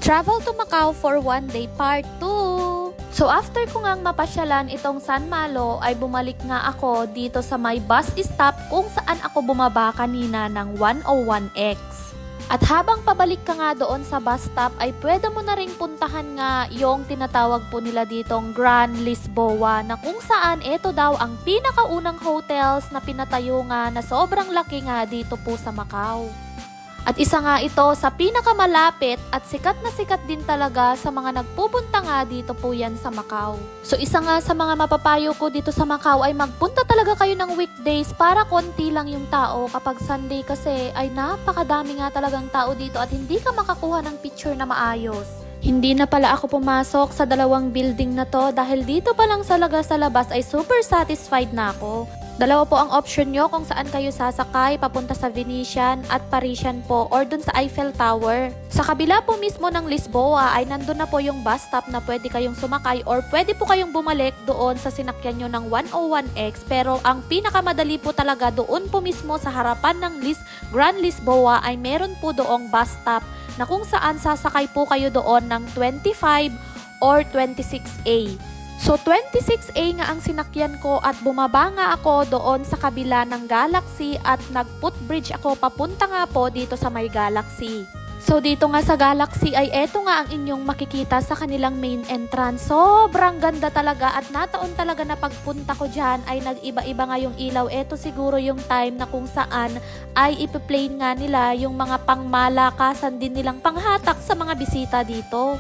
Travel to Macau for 1 day part 2. So after ko ngang mapasyalan itong San Malo ay bumalik nga ako dito sa may bus stop kung saan ako bumaba kanina ng 101X. At habang pabalik ka nga doon sa bus stop ay pwede mo na ring puntahan nga yung tinatawag po nila ditong Grand Lisboa na kung saan ito daw ang pinakaunang hotels na pinatayo nga na sobrang laki nga dito po sa Macau. At isa nga ito sa pinakamalapit at sikat na sikat din talaga sa mga nagpupunta nga dito po yan sa Macau. So isa nga sa mga mapapayo ko dito sa Macau ay magpunta talaga kayo ng weekdays para konti lang yung tao. Kapag Sunday kasi ay napakadami nga talagang tao dito at hindi ka makakuha ng picture na maayos. Hindi na pala ako pumasok sa dalawang building na to dahil dito pa lang sa labas ay super satisfied na ako. Dalawa po ang option nyo kung saan kayo sasakay papunta sa Venetian at Parisian po or dun sa Eiffel Tower. Sa kabila po mismo ng Lisboa ay nandun na po yung bus stop na pwede kayong sumakay or pwede po kayong bumalik doon sa sinakyan nyo ng 101X. Pero ang pinakamadali po talaga doon po mismo sa harapan ng Grand Lisboa ay meron po doong bus stop na kung saan sasakay po kayo doon ng 25 or 26A. So 26A nga ang sinakyan ko at bumaba nga ako doon sa kabila ng Galaxy at nag-footbridge ako papunta nga po dito sa may Galaxy. So dito nga sa Galaxy ay eto nga ang inyong makikita sa kanilang main entrance. Sobrang ganda talaga at nataon talaga na pagpunta ko dyan ay nag-iba-iba nga yung ilaw. Eto siguro yung time na kung saan ay ipi-play nga nila yung mga pangmalakasan din nilang panghatak sa mga bisita dito.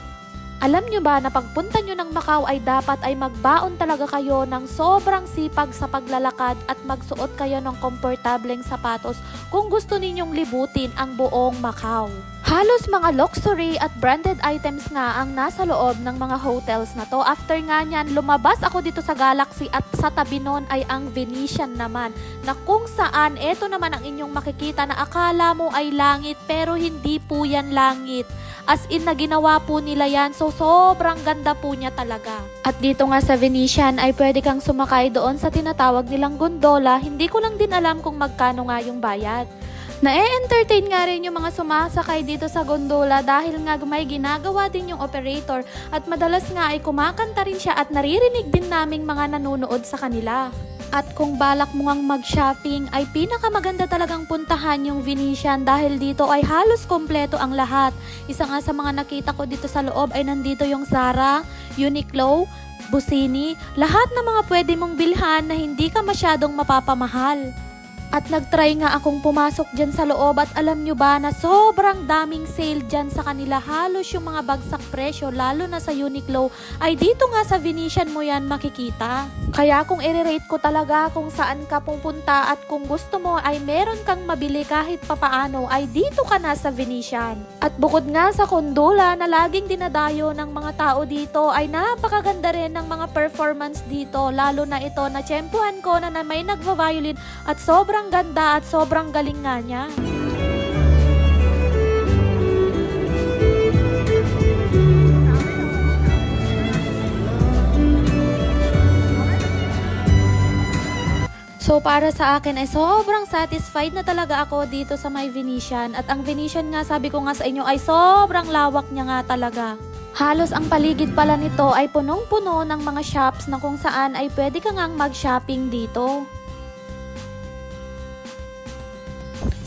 Alam nyo ba na pagpunta nyo ng Macau ay dapat ay magbaon talaga kayo ng sobrang sipag sa paglalakad at magsuot kayo ng komportableng sapatos kung gusto ninyong libutin ang buong Macau. Halos mga luxury at branded items nga ang nasa loob ng mga hotels na to. After nga nyan, lumabas ako dito sa Galaxy at sa tabi nun ay ang Venetian naman na kung saan eto naman ang inyong makikita na akala mo ay langit pero hindi po yan langit. As in na ginawa po nila yan, so sobrang ganda po niya talaga. At dito nga sa Venetian ay pwede kang sumakay doon sa tinatawag nilang gondola. Hindi ko lang din alam kung magkano nga yung bayad. Na-entertain nga rin yung mga sumasakay dito sa gondola dahil nga may ginagawa din yung operator at madalas nga ay kumakanta rin siya at naririnig din naming mga nanonood sa kanila. At kung balak mo ngang mag-shopping ay pinakamaganda talagang puntahan yung Venetian dahil dito ay halos kompleto ang lahat. Isa nga sa mga nakita ko dito sa loob ay nandito yung Zara, Uniqlo, Busini, lahat ng mga pwede mong bilhan na hindi ka masyadong mapapamahal. At nagtry nga akong pumasok dyan sa loob at alam nyo ba na sobrang daming sale dyan sa kanila. Halos yung mga bagsak presyo lalo na sa Uniqlo ay dito nga sa Venetian mo yan makikita. Kaya kung i-rate ko talaga kung saan ka pupunta at kung gusto mo ay meron kang mabili kahit papaano ay dito ka na sa Venetian. At bukod nga sa gondola na laging dinadayo ng mga tao dito ay napakaganda rin ng mga performance dito. Lalo na ito na tsempuhan ko na may nagva-violin at sobrang ganda at sobrang galing nga niya. So para sa akin ay sobrang satisfied na talaga ako dito sa may Venetian. At ang Venetian nga sabi ko nga sa inyo ay sobrang lawak niya nga talaga. Halos ang paligid pala nito ay punong-puno ng mga shops na kung saan ay pwede ka ngang mag-shopping dito.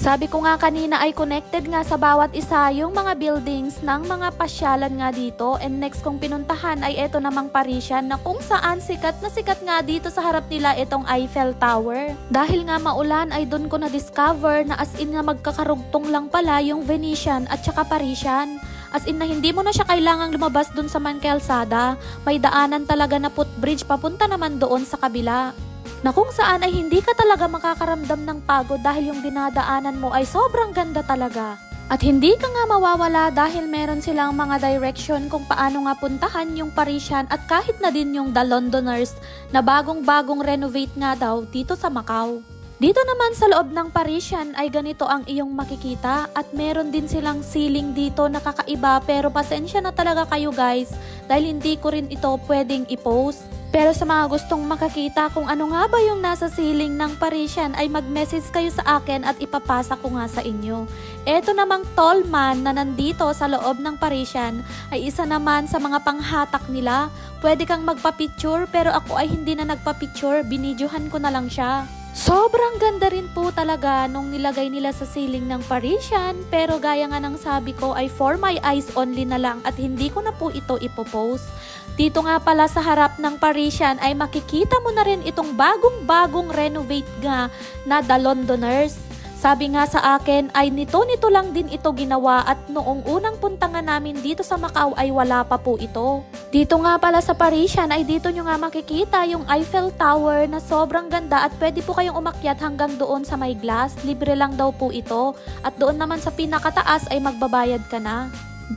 Sabi ko nga kanina ay connected nga sa bawat isa yung mga buildings ng mga pasyalan nga dito. And next kong pinuntahan ay eto namang Parisian na kung saan sikat na sikat nga dito sa harap nila itong Eiffel Tower. Dahil nga maulan ay doon ko na-discover na as in na magkakarugtong lang pala yung Venetian at saka Parisian. As in na hindi mo na siya kailangang lumabas doon sa Calzada. May daanan talaga na footbridge papunta naman doon sa kabila. Na kung saan ay hindi ka talaga makakaramdam ng pagod dahil yung dinadaanan mo ay sobrang ganda talaga. At hindi ka nga mawawala dahil meron silang mga direction kung paano nga puntahan yung Parisian at kahit na din yung The Londoners na bagong-bagong renovate nga daw dito sa Macau. Dito naman sa loob ng Parisian ay ganito ang iyong makikita at meron din silang ceiling dito na kakaiba pero pasensya na talaga kayo guys dahil hindi ko rin ito pwedeng i-post. Pero sa mga gustong makakita kung ano nga ba yung nasa ceiling ng Parisian ay mag-message kayo sa akin at ipapasa ko nga sa inyo. Eto namang tall man na nandito sa loob ng Parisian ay isa naman sa mga panghatak nila. Pwede kang magpa-picture pero ako ay hindi na nagpa-picture, binidyohan ko na lang siya. Sobrang ganda rin po talaga nung nilagay nila sa ceiling ng Parisian, pero gaya nga ng sabi ko ay for my eyes only na lang at hindi ko na po ito ipopost. Dito nga pala sa harap ng Parisian ay makikita mo na rin itong bagong-bagong renovate nga na The Londoners. Sabi nga sa akin ay nito lang din ito ginawa at noong unang punta nga namin dito sa Macau ay wala pa po ito. Dito nga pala sa Parisian ay dito nyo nga makikita yung Eiffel Tower na sobrang ganda at pwede po kayong umakyat hanggang doon sa may glass. Libre lang daw po ito at doon naman sa pinakataas ay magbabayad ka na.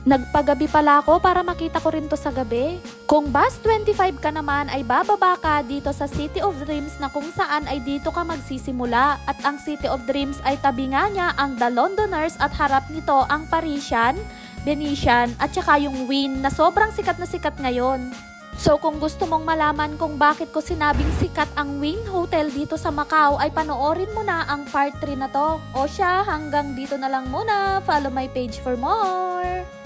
Nagpagabi pala ako para makita ko rin to sa gabi. Kung bus 25 ka naman ay bababa ka dito sa City of Dreams na kung saan ay dito ka magsisimula. At ang City of Dreams ay tabi nga niya ang The Londoners at harap nito ang Parisian, Venetian at saka yung Wynn na sobrang sikat na sikat ngayon. So kung gusto mong malaman kung bakit ko sinabing sikat ang Wynn Hotel dito sa Macau ay panoorin mo na ang part 3 na to. O siya, hanggang dito na lang muna. Follow my page for more!